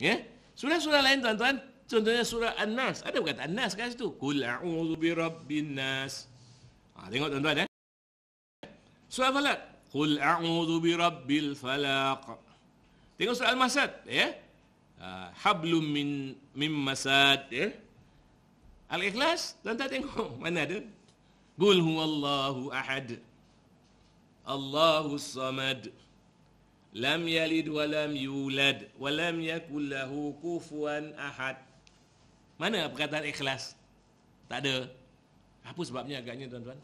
Ya. Surah-surah lain tuan-tuan, contohnya surah An-Nas. Ada bukan An-Nas kat situ? Qul a'udzu birabbin nas. Tengok tuan-tuan Surah Falaq. Qul a'udzu birabbil falaq. Tengok surah Al-Masad, ya. Hablum min masad, ya. Al-Ikhlas, tuan-tuan tengok mana ada? Qul huwallahu ahad. Allahus samad. Lam yalid wa lam yulad wa lam yakul lahu kufuwan ahad. Mana perkataan ikhlas? Tak ada. Apa sebabnya agaknya tuan-tuan?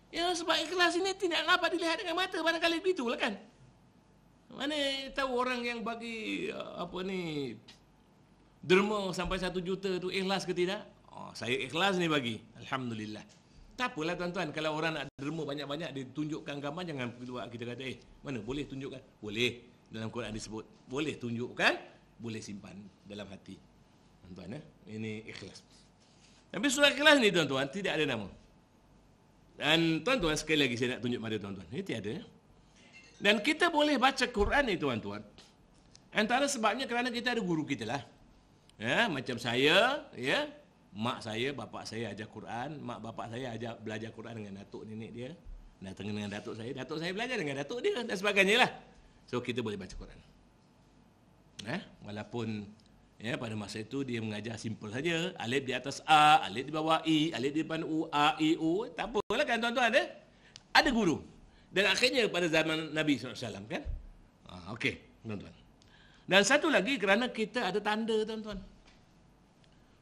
Ya sebab ikhlas ini tidak dapat dilihat dengan mata, barangkali begitulah kan. Mana tahu orang yang bagi derma sampai 1 juta tu ikhlas ke tidak? Saya ikhlas ni bagi. Alhamdulillah. Tak apalah tuan-tuan, kalau orang nak derma banyak-banyak ditunjukkan gambar, jangan kita kata mana boleh tunjukkan? Boleh. Dalam Quran disebut boleh tunjukkan, boleh simpan dalam hati. Tuan-tuan ini ikhlas. Tapi surah Ikhlas ni tuan-tuan tidak ada nama. Dan tuan-tuan sekali lagi saya nak tunjuk pada tuan-tuan. Ini tiada. Dan kita boleh baca Quran ni tuan-tuan. Antara sebabnya kerana kita ada guru kita lah. Ya, macam saya, ya, mak saya, bapak saya ajar Quran, mak bapak saya ajar belajar Quran dengan datuk nenek dia. Datang dengan datuk saya belajar dengan datuk dia dan sebagainya lah. So kita boleh baca Quran. Walaupun ya pada masa itu dia mengajar simple saja, alif di atas A, alif di bawah I, alif di depan U, A, I, U, tak apalah kan tuan-tuan, ada guru. Dan akhirnya pada zaman Nabi SAW kan. Okey tuan-tuan. Dan satu lagi kerana kita ada tanda tuan-tuan.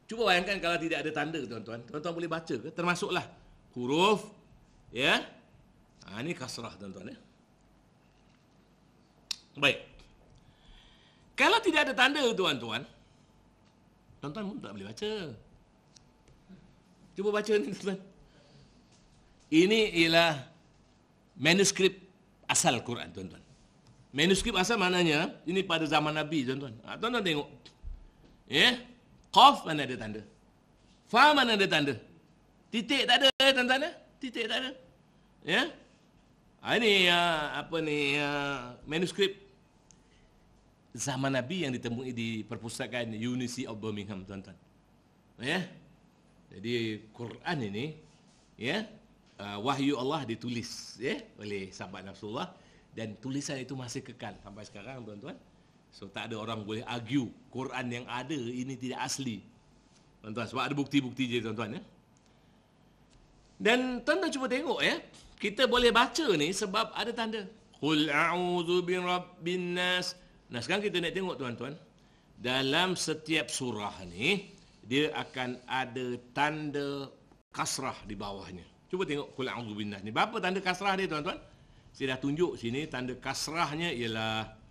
Cuba bayangkan kalau tidak ada tanda tuan-tuan, tuan-tuan boleh baca ke? Termasuklah huruf, ya. Ini kasrah tuan-tuan ya. Baik. Kalau tidak ada tanda tuan-tuan, tuan-tuan pun tak boleh baca. Cuba baca ni tuan-tuan. Ini ialah manuskrip asal Quran tuan-tuan. Manuskrip asal maknanya ini pada zaman Nabi tuan-tuan. Tuan-tuan tengok. Ya. Qaf mana ada tanda? Fa mana ada tanda? Titik tak ada tuan-tuan. Titik tak ada. Ya. Ini manuskrip zaman Nabi yang ditemui di perpustakaan University of Birmingham tuan-tuan. Ya. Jadi Quran ini ya wahyu Allah ditulis ya oleh sahabat Rasulullah dan tulisan itu masih kekal sampai sekarang tuan-tuan. So tak ada orang boleh argue Quran yang ada ini tidak asli. Tuan-tuan sebab ada bukti-bukti je tuan-tuan ya. Dan tuan-tuan cuba tengok ya. Kita boleh baca ni sebab ada tanda. Qul a'udzu birabbin nas. Nah sekarang kita nak tengok tuan-tuan. Dalam setiap surah ni dia akan ada tanda kasrah di bawahnya. Cuba tengok qul a'udzu bin nas ni. Berapa tanda kasrah dia tuan-tuan? Saya dah tunjuk sini tanda kasrahnya ialah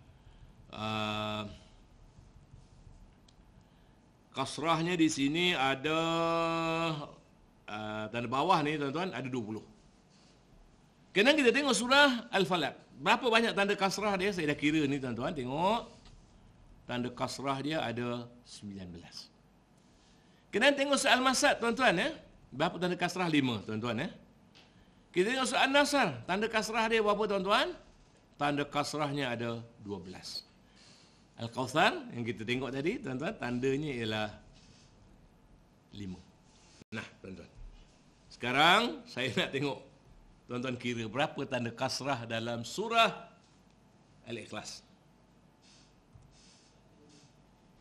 kasrahnya di sini ada tanda bawah ni tuan-tuan ada 20. Kena kita tengok surah Al-Falaq. Berapa banyak tanda kasrah dia? Saya dah kira ni tuan-tuan. Tengok. Tanda kasrah dia ada 19. Kena tengok surah Al-Masad tuan-tuan ya. Berapa tanda kasrah? 5 tuan-tuan ya. Kita tengok surah An-Nasr. Tanda kasrah dia berapa tuan-tuan? Tanda kasrahnya ada 12. Al-Kautsar yang kita tengok tadi tuan-tuan, tandanya ialah 5. Nah tuan-tuan, sekarang saya nak tengok tuan-tuan kira berapa tanda kasrah dalam surah Al-Ikhlas.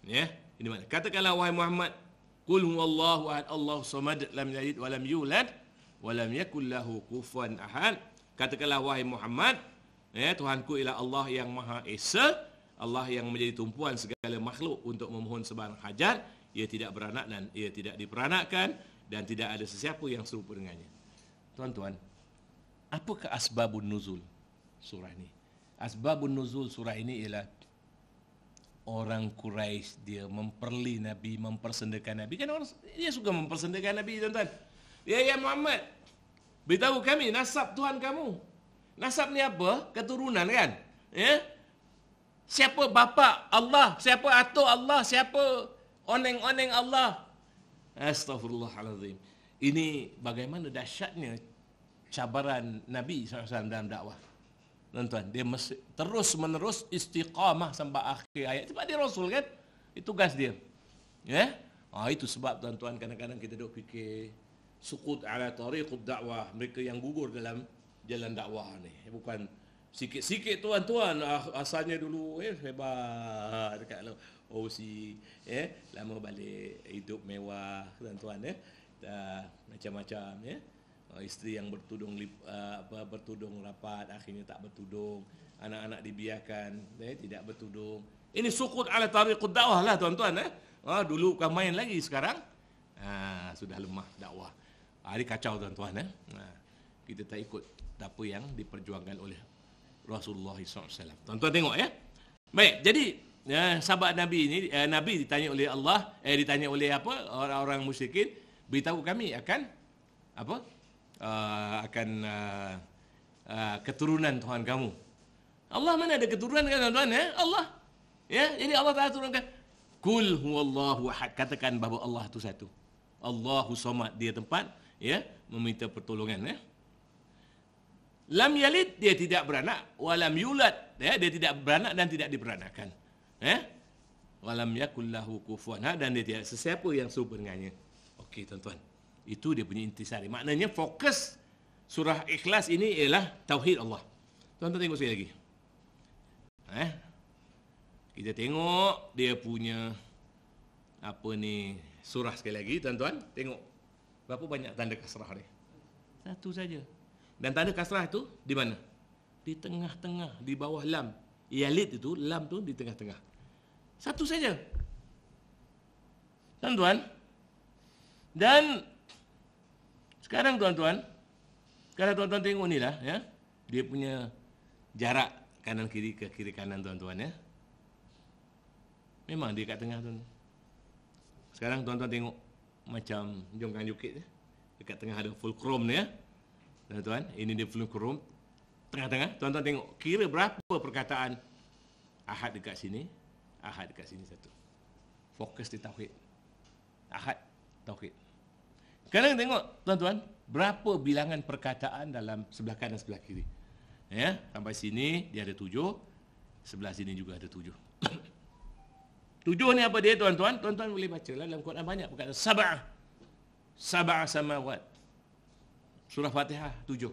Ya, ini mana? Katakanlah wahai Muhammad, qul huwallahu ahad, Allahu samad, lam yalid wa lam yulad wa lam yakul lahu kufuwan ahad. Katakanlah wahai Muhammad, ya, Tuhanku ialah Allah yang Maha Esa, Allah yang menjadi tumpuan segala makhluk untuk memohon sebarang hajat. Ia tidak beranak dan ia tidak diperanakkan dan tidak ada sesiapa yang serupa dengannya. Tuan-tuan, apakah asbabun nuzul surah ini? Asbabun nuzul surah ini ialah orang Quraisy dia memperli Nabi, mempersendakan Nabi. Kan orang dia suka mempersendakan Nabi tuan-tuan. Ya Muhammad, beritahu kami nasab Tuhan kamu. Nasab ni apa? Keturunan kan? Ya? Siapa bapa Allah? Siapa atuk Allah? Siapa oneng-oneng Allah? Astaghfirullahalazim. Ini bagaimana dahsyatnya cabaran Nabi SAW dalam dakwah. Tuan-tuan, dia terus-menerus istiqamah sampai akhir ayat. Sebab dia Rasul kan? Itu tugas dia. Ya? Itu sebab tuan-tuan kadang-kadang kita duk fikir sukut ala tariqud dakwah, mereka yang gugur dalam jalan dakwah ni. Bukan sikit-sikit tuan-tuan asalnya dulu hebat dekat OC lama balik hidup mewah tuan-tuan macam-macam isteri yang bertudung bertudung rapat akhirnya tak bertudung, anak-anak dibiarkan tidak bertudung. Ini sukut ala tariqud dakwah lah tuan-tuan dulu bukan main lagi, sekarang sudah lemah dakwah. Ini kacau tuan-tuan kita tak ikut apa yang diperjuangkan oleh Rasulullah SAW. Tuan-tuan tengok Baik, jadi sahabat Nabi ini Nabi ditanya oleh Allah ditanya oleh orang-orang musyrikin, beritahu kami akan keturunan Tuhan kamu. Allah mana ada keturunan kan tuan-tuan Allah. Jadi Allah Taala turunkan Kul huwallahu ahad, katakan bahawa Allah itu satu. Allahu somad, dia tempat meminta pertolongan Lam yalid, dia tidak beranak, walam yulad, dia tidak beranak dan tidak diberanakkan. Walam yakul lahu kufuwan ahad, dan dia tidak sesiapa yang serupa dengannya. Okey tuan-tuan. Itu dia punya intisari. Maknanya fokus surah Ikhlas ini ialah tauhid Allah. Tuan-tuan tengok sekali lagi. Kita tengok dia punya surah sekali lagi tuan-tuan. Tengok berapa banyak tanda kasrah ni. Satu saja. Dan tanda kasrah itu di mana? Di tengah-tengah, di bawah lam. Yalid itu, lam tu di tengah-tengah. Satu saja. Tuan-tuan. Dan sekarang tuan-tuan, kalau tuan-tuan tengok ni lah dia punya jarak kanan kiri ke kiri kanan tuan-tuan Memang dia kat tengah tuan. Sekarang tuan-tuan tengok macam jongkang jukit dekat tengah ada fulcrum ni Tuan-tuan, ini dia fulcrum tengah-tengah. Tuan-tuan tengok kira berapa perkataan ahad dekat sini, ahad dekat sini satu. Fokus di tauhid. Ahad tauhid. Sekarang tengok tuan-tuan, berapa bilangan perkataan dalam sebelah kanan sebelah kiri. Sampai sini dia ada 7, sebelah sini juga ada 7. 7 ni apa dia tuan-tuan? Tuan-tuan boleh baca lah dalam Quran banyak perkataan. Sab'a samawat. Surah Fatihah 7.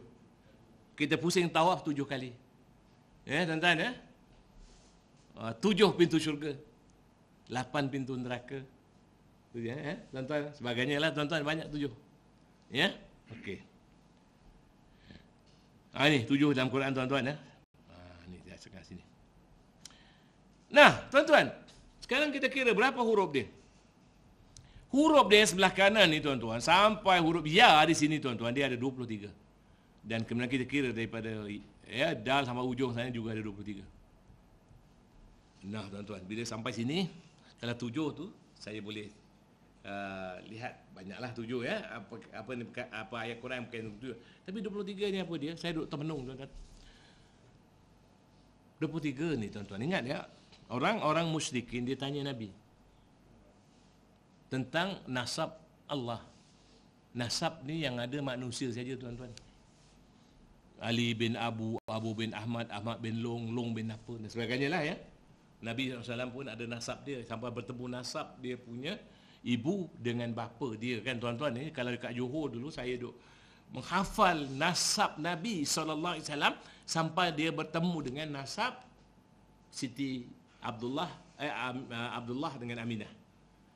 Kita pusing tawaf 7 kali. Tuan-tuan 7 pintu syurga. 8 pintu neraka. Tuan-tuan sebagainya lah tuan-tuan banyak 7. Okey. Ini 7 dalam Quran tuan-tuan ni dia sekat sini. Nah, tuan-tuan, sekarang kita kira berapa huruf dia. Huruf dia sebelah kanan ni tuan-tuan, sampai huruf ya di sini tuan-tuan, dia ada 23. Dan kemudian kita kira daripada dal sampai ujung sana juga ada 23. Nah tuan-tuan, bila sampai sini, kalau 7 tu saya boleh lihat banyaklah 7 apa ayat Quran bukan 7. Tapi 23 ni apa dia? Saya duduk termenung tuan-tuan. 23 ni tuan-tuan, ingat orang-orang musyrikin dia tanya Nabi tentang nasab Allah. Nasab ni yang ada manusia saja tuan-tuan. Ali bin Abu bin Ahmad, Ahmad bin Long bin apa dan sebagainya lah Nabi SAW pun ada nasab dia, sampai bertemu nasab dia punya ibu dengan bapa dia kan tuan-tuan ni. Kalau dekat Johor dulu saya duk menghafal nasab Nabi SAW sampai dia bertemu dengan nasab Siti Abdullah dengan Aminah.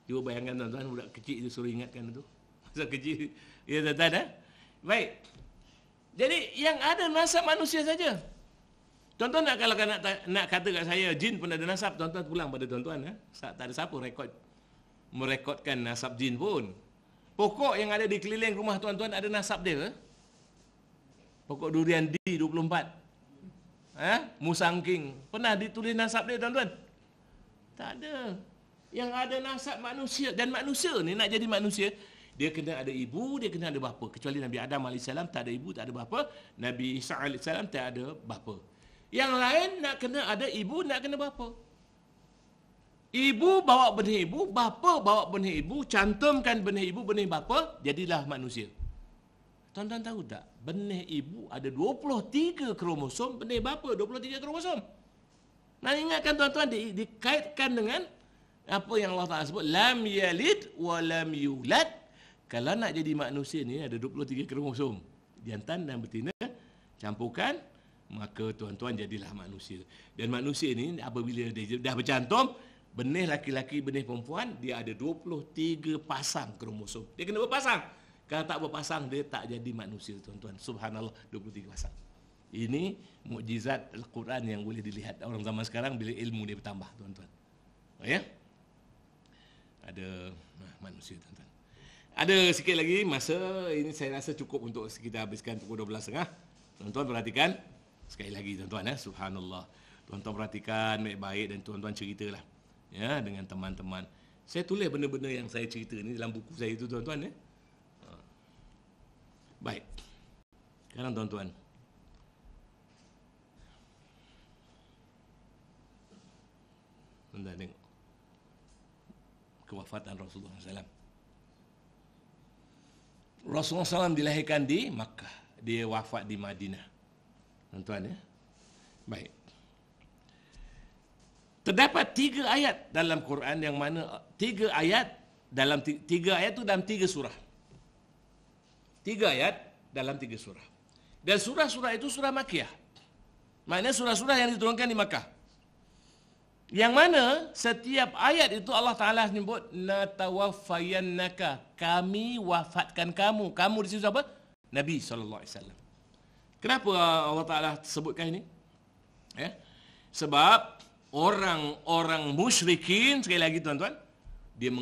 Cuba bayangkan tuan-tuan, budak kecil itu suruh ingatkan itu. Masa kecil. Ya tuan-tuan Baik. Jadi yang ada nasab manusia saja. Tuan-tuan kalau nak kata kat saya jin pun ada nasab, tuan-tuan pulang pada tuan-tuan tak ada siapa merekodkan nasab jin pun. Pokok yang ada di keliling rumah tuan-tuan ada nasab dia. Pokok durian D24. Musangking. Pernah ditulis nasab dia tuan-tuan? Tak ada. Yang ada nasab manusia. Dan manusia ni nak jadi manusia, dia kena ada ibu, dia kena ada bapa. Kecuali Nabi Adam AS tak ada ibu, tak ada bapa. Nabi Isa AS tak ada bapa. Yang lain nak kena ada ibu, nak kena bapa. Ibu bawa benih ibu, bapa bawa benih ibu, cantumkan benih ibu, benih bapa, jadilah manusia. Tuan-tuan tahu tak? Benih ibu ada 23 kromosom, benih bapa 23 kromosom. Nah ingatkan tuan-tuan, dikaitkan dengan Apa yang Allah Ta'ala sebut? Lam yalid wa lam yulad. Kalau nak jadi manusia ni ada 23 kromosom. Jantan dan betina campurkan, maka tuan-tuan jadilah manusia. Dan manusia ni apabila dia dah bercantum, benih laki-laki, benih perempuan, dia ada 23 pasang kromosom. Dia kena berpasang. Kalau tak berpasang, dia tak jadi manusia, tuan-tuan. Subhanallah, 23 pasang. Ini mukjizat Al-Quran yang boleh dilihat orang zaman sekarang bila ilmu dia bertambah, tuan-tuan. Ya? Ada manusia, tuan-tuan. Ada sikit lagi masa, ini saya rasa cukup untuk kita habiskan pukul 12.30. Tuan-tuan perhatikan sekali lagi, tuan-tuan, subhanallah. Tuan-tuan perhatikan baik-baik dan tuan-tuan ceritalah ya dengan teman-teman. Saya tulis benda-benda yang saya cerita ni dalam buku saya itu, tuan-tuan, ya. Baik. Sekarang tuan-tuan, tuan-tuan tengok kewafatan Rasulullah SAW. Rasulullah SAW dilahirkan di Makkah. Dia wafat di Madinah. Tuan-tuan, ya. Baik. Terdapat 3 ayat dalam Quran yang mana 3 ayat dalam 3 ayat itu dalam 3 surah. 3 ayat dalam 3 surah. Dan surah-surah itu surah Makkiyah. Maknanya surah-surah yang diturunkan di Makkah. Yang mana setiap ayat itu Allah Ta'ala sebut natawaffayannaka, kami wafatkan kamu. Kamu di situ apa? Nabi SAW. Kenapa Allah Ta'ala sebutkan ini? Ya? Sebab orang-orang musyrikin, sekali lagi tuan-tuan, dia